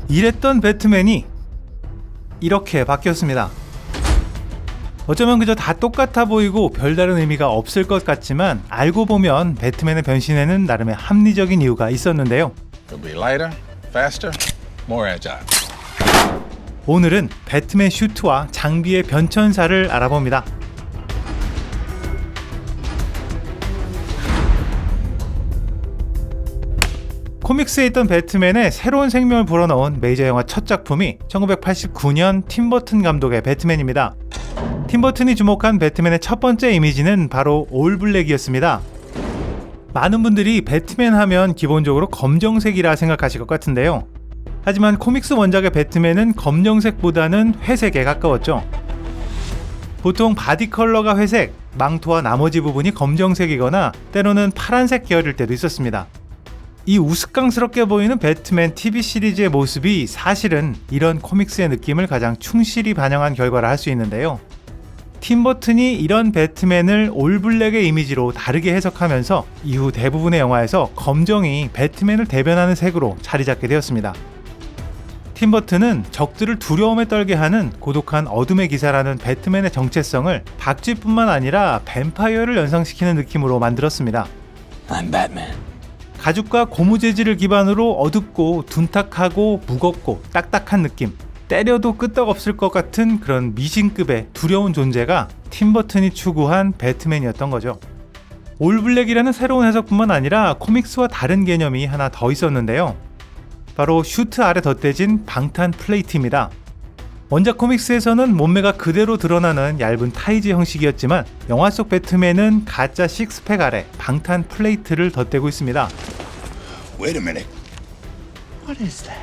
이랬던 배트맨이 이렇게 바뀌었습니다. 어쩌면 그저 다 똑같아 보이고 별다른 의미가 없을 것 같지만 알고 보면 배트맨의 변신에는 나름의 합리적인 이유가 있었는데요. It'll be lighter, faster, more agile. 오늘은 배트맨 슈트와 장비의 변천사를 알아봅니다. 코믹스에 있던 배트맨의 새로운 생명을 불어넣은 메이저 영화 첫 작품이 1989년 팀 버튼 감독의 배트맨입니다. 팀 버튼이 주목한 배트맨의 첫 번째 이미지는 바로 올블랙이었습니다. 많은 분들이 배트맨 하면 기본적으로 검정색이라 생각하실 것 같은데요. 하지만 코믹스 원작의 배트맨은 검정색보다는 회색에 가까웠죠. 보통 바디 컬러가 회색, 망토와 나머지 부분이 검정색이거나 때로는 파란색 계열일 때도 있었습니다. 이 우스꽝스럽게 보이는 배트맨 TV 시리즈의 모습이 사실은 이런 코믹스의 느낌을 가장 충실히 반영한 결과라 할 수 있는데요. 팀 버튼이 이런 배트맨을 올블랙의 이미지로 다르게 해석하면서 이후 대부분의 영화에서 검정이 배트맨을 대변하는 색으로 자리 잡게 되었습니다. 팀 버튼은 적들을 두려움에 떨게 하는 고독한 어둠의 기사라는 배트맨의 정체성을 박쥐뿐만 아니라 뱀파이어를 연상시키는 느낌으로 만들었습니다. I'm Batman. 가죽과 고무 재질을 기반으로 어둡고 둔탁하고 무겁고 딱딱한 느낌, 때려도 끄떡없을 것 같은 그런 미신급의 두려운 존재가 팀 버튼이 추구한 배트맨이었던 거죠. 올블랙이라는 새로운 해석뿐만 아니라 코믹스와 다른 개념이 하나 더 있었는데요. 바로 슈트 아래 덧대진 방탄 플레이트입니다. 원작 코믹스에서는 몸매가 그대로 드러나는 얇은 타이즈 형식이었지만 영화 속 배트맨은 가짜 식스팩 아래 방탄 플레이트를 덧대고 있습니다. Wait a minute. What is that?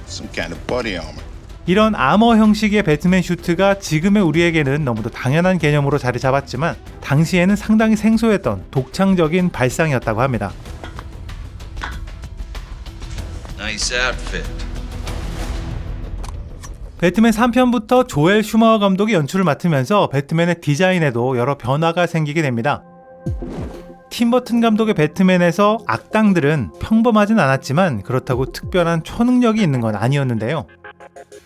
Some kind of body armor. 이런 아머 형식의 배트맨 슈트가 지금의 우리에게는 너무도 당연한 개념으로 자리 잡았지만 당시에는 상당히 생소했던 독창적인 발상이었다고 합니다. Nice outfit. 배트맨 3편부터 조엘 슈마허 감독이 연출을 맡으면서 배트맨의 디자인에도 여러 변화가 생기게 됩니다. 팀 버튼 감독의 배트맨에서 악당들은 평범하진 않았지만 그렇다고 특별한 초능력이 있는 건 아니었는데요.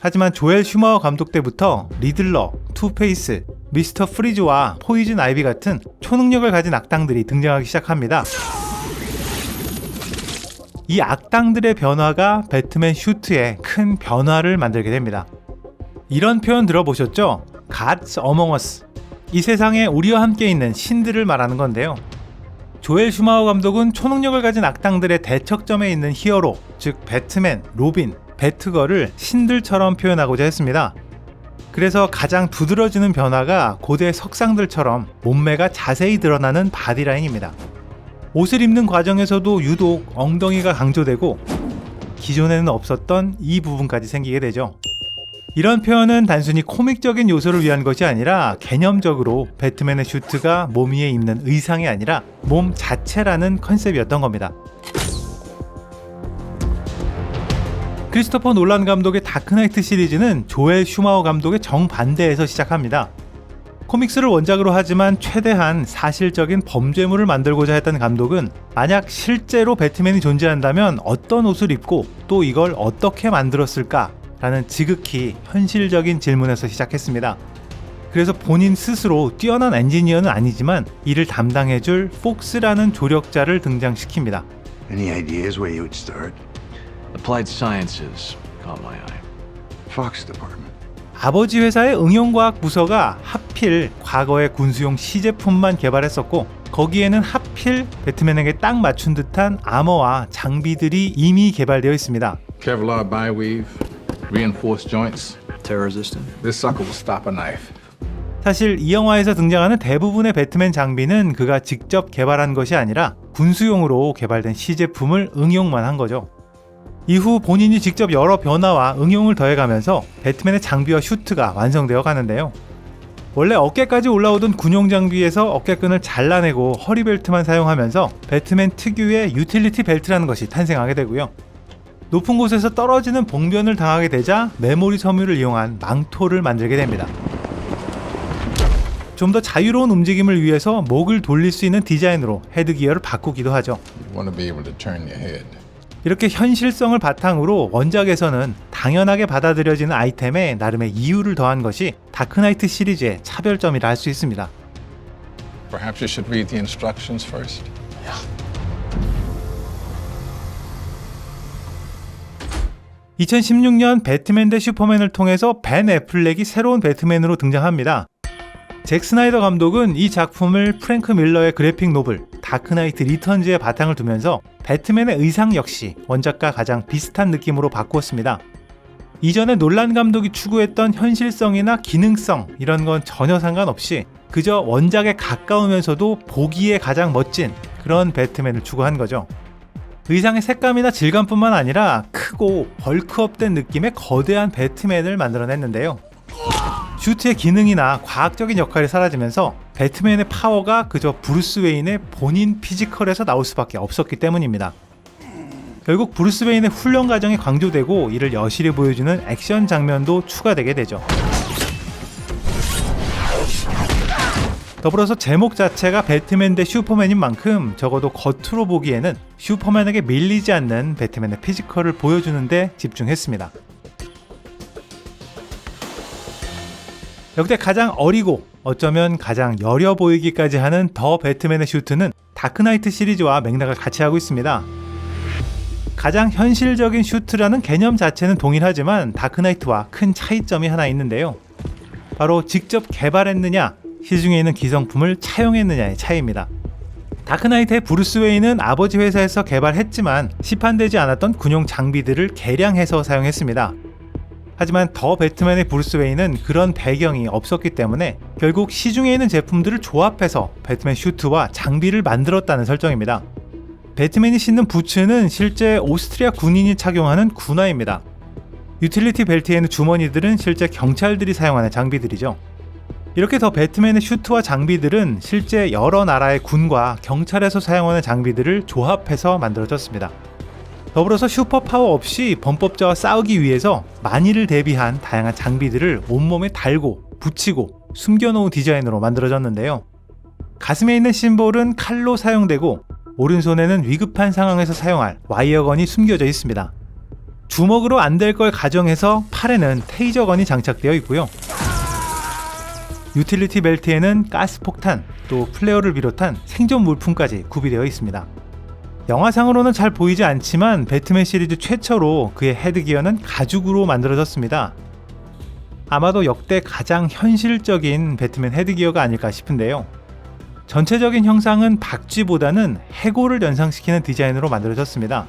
하지만 조엘 슈마허 감독 때부터 리들러, 투페이스, 미스터 프리즈와 포이즌 아이비 같은 초능력을 가진 악당들이 등장하기 시작합니다. 이 악당들의 변화가 배트맨 슈트에 큰 변화를 만들게 됩니다. 이런 표현 들어보셨죠? Gods Among Us. 이 세상에 우리와 함께 있는 신들을 말하는 건데요. 조엘 슈마허 감독은 초능력을 가진 악당들의 대척점에 있는 히어로, 즉 배트맨, 로빈, 배트걸을 신들처럼 표현하고자 했습니다. 그래서 가장 두드러지는 변화가 고대 석상들처럼 몸매가 자세히 드러나는 바디라인입니다. 옷을 입는 과정에서도 유독 엉덩이가 강조되고 기존에는 없었던 이 부분까지 생기게 되죠. 이런 표현은 단순히 코믹적인 요소를 위한 것이 아니라 개념적으로 배트맨의 슈트가 몸 위에 입는 의상이 아니라 몸 자체라는 컨셉이었던 겁니다. 크리스토퍼 놀란 감독의 다크나이트 시리즈는 조엘 슈마허 감독의 정반대에서 시작합니다. 코믹스를 원작으로 하지만 최대한 사실적인 범죄물을 만들고자 했던 감독은 만약 실제로 배트맨이 존재한다면 어떤 옷을 입고 또 이걸 어떻게 만들었을까? 라는 지극히 현실적인 질문에서 시작했습니다. 그래서 본인 스스로 뛰어난 엔지니어는 아니지만 이를 담당해줄 폭스라는 조력자를 등장시킵니다. Any ideas where you would start? Applied Sciences caught my eye. Fox Department. 아버지 회사의 응용과학 부서가 하필 과거의 군수용 시제품만 개발했었고 거기에는 하필 배트맨에게 딱 맞춘 듯한 아머와 장비들이 이미 개발되어 있습니다. Kevlar biweave, reinforced joints. Tear resistant. This sucker will stop a knife. 사실 이 영화에서 등장하는 대부분의 배트맨 장비는 그가 직접 개발한 것이 아니라 군수용으로 개발된 시제품을 응용만 한 거죠. 이후 본인이 직접 여러 변화와 응용을 더해가면서 배트맨의 장비와 슈트가 완성되어 가는데요. 원래 어깨까지 올라오던 군용 장비에서 어깨끈을 잘라내고 허리벨트만 사용하면서 배트맨 특유의 유틸리티 벨트라는 것이 탄생하게 되고요. 높은 곳에서 떨어지는 봉변을 당하게 되자 메모리 섬유를 이용한 망토를 만들게 됩니다. 좀 더 자유로운 움직임을 위해서 목을 돌릴 수 있는 디자인으로 헤드기어를 바꾸기도 하죠. You want to be able to turn your head. 이렇게 현실성을 바탕으로 원작에서는 당연하게 받아들여지는 아이템에 나름의 이유를 더한 것이 다크나이트 시리즈의 차별점이라 할 수 있습니다. Perhaps you should read the instructions first. 2016년 배트맨 대 슈퍼맨을 통해서 벤 애플렉이 새로운 배트맨으로 등장합니다. 잭 스나이더 감독은 이 작품을 프랭크 밀러의 그래픽 노블 다크나이트 리턴즈에 바탕을 두면서 배트맨의 의상 역시 원작과 가장 비슷한 느낌으로 바꾸었습니다. 이전에 놀란 감독이 추구했던 현실성이나 기능성 이런 건 전혀 상관없이 그저 원작에 가까우면서도 보기에 가장 멋진 그런 배트맨을 추구한 거죠. 의상의 색감이나 질감뿐만 아니라 크고 벌크업된 느낌의 거대한 배트맨을 만들어냈는데요. 슈트의 기능이나 과학적인 역할이 사라지면서 배트맨의 파워가 그저 브루스 웨인의 본인 피지컬에서 나올 수밖에 없었기 때문입니다. 결국 브루스 웨인의 훈련 과정이 강조되고 이를 여실히 보여주는 액션 장면도 추가되게 되죠. 더불어서 제목 자체가 배트맨 대 슈퍼맨인 만큼 적어도 겉으로 보기에는 슈퍼맨에게 밀리지 않는 배트맨의 피지컬을 보여주는 데 집중했습니다. 역대 가장 어리고 어쩌면 가장 여려 보이기까지 하는 더 배트맨의 슈트는 다크나이트 시리즈와 맥락을 같이 하고 있습니다. 가장 현실적인 슈트라는 개념 자체는 동일하지만 다크나이트와 큰 차이점이 하나 있는데요. 바로 직접 개발했느냐, 시중에 있는 기성품을 차용했느냐의 차이입니다. 다크나이트의 브루스 웨인은 아버지 회사에서 개발했지만 시판되지 않았던 군용 장비들을 개량해서 사용했습니다. 하지만 더 배트맨의 브루스 웨인은 그런 배경이 없었기 때문에 결국 시중에 있는 제품들을 조합해서 배트맨 슈트와 장비를 만들었다는 설정입니다. 배트맨이 신는 부츠는 실제 오스트리아 군인이 착용하는 군화입니다. 유틸리티 벨트에 있는 주머니들은 실제 경찰들이 사용하는 장비들이죠. 이렇게 더 배트맨의 슈트와 장비들은 실제 여러 나라의 군과 경찰에서 사용하는 장비들을 조합해서 만들어졌습니다. 더불어서 슈퍼파워 없이 범법자와 싸우기 위해서 만일을 대비한 다양한 장비들을 온몸에 달고 붙이고 숨겨놓은 디자인으로 만들어졌는데요. 가슴에 있는 심볼은 칼로 사용되고 오른손에는 위급한 상황에서 사용할 와이어건이 숨겨져 있습니다. 주먹으로 안 될 걸 가정해서 팔에는 테이저건이 장착되어 있고요. 유틸리티 벨트에는 가스폭탄, 또 플레어를 비롯한 생존 물품까지 구비되어 있습니다. 영화상으로는 잘 보이지 않지만 배트맨 시리즈 최초로 그의 헤드기어는 가죽으로 만들어졌습니다. 아마도 역대 가장 현실적인 배트맨 헤드기어가 아닐까 싶은데요. 전체적인 형상은 박쥐보다는 해골을 연상시키는 디자인으로 만들어졌습니다.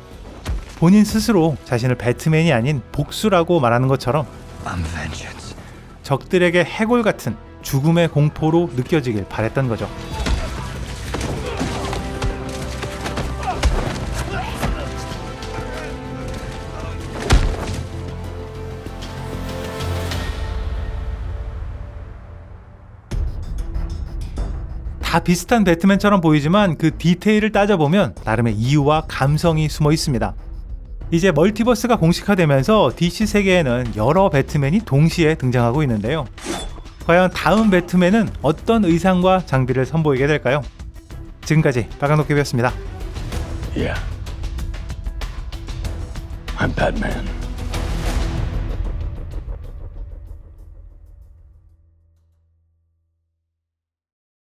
본인 스스로 자신을 배트맨이 아닌 복수라고 말하는 것처럼 I'm vengeance. 적들에게 해골 같은 죽음의 공포로 느껴지길 바랬던 거죠. 다 비슷한 배트맨처럼 보이지만 그 디테일을 따져보면 나름의 이유와 감성이 숨어 있습니다. 이제 멀티버스가 공식화되면서 DC 세계에는 여러 배트맨이 동시에 등장하고 있는데요. 과연 다음 배트맨은 어떤 의상과 장비를 선보이게 될까요? 지금까지 빨간도깨비였습니다. Yeah. I'm Batman.